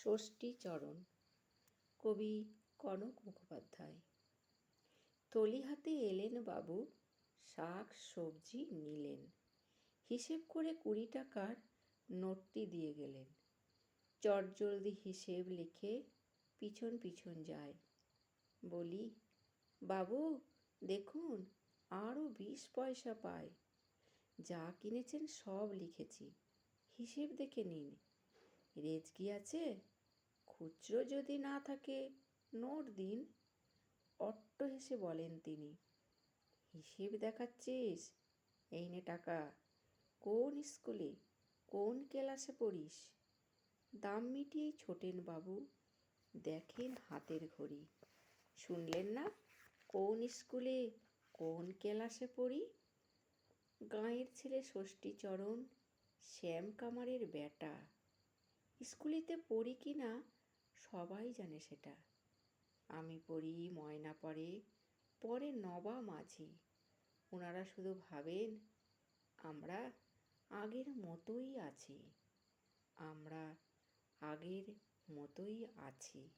ষষ্ঠীচরণ। কবি কনক মুখোপাধ্যায়। থলি হাতে এলেন বাবু, শাক সবজি নিলেন, হিসেব করে 20 টাকার নোটটি দিয়ে গেলেন। চটজলদি হিসেব লিখে পিছন পিছন যায়। বলি, বাবু দেখুন আরও 20 পয়সা পাই। যা কিনেছেন সব লিখেছি, হিসেব দেখে নিন। রেজকি আছে? খুচরো যদি না থাকে নোট দিন। অট্ট হেসে বলেন তিনি, হিসেব দেখাচ্ছিস? এই নে টাকা। কোন স্কুলে কোন ক্লাসে পড়িস? দাম মিটিয়েই ছোটেন বাবু, দেখেন হাতের ঘড়ি। শুনলেন না কোন স্কুলে কোন ক্লাসে পড়ি? গাঁয়ের ছেলে ষষ্ঠীচরণ, শ্যাম কামারের বেটা। স্কুলেতে পড়ি কি না সবাই জানে সেটা। আমি পড়ি, ময়না পড়ে, পরে নবা মাঝি। ওনারা শুধু ভাবেন আমরা আগের মতোই আছি, আমরা আগের মতোই আছি।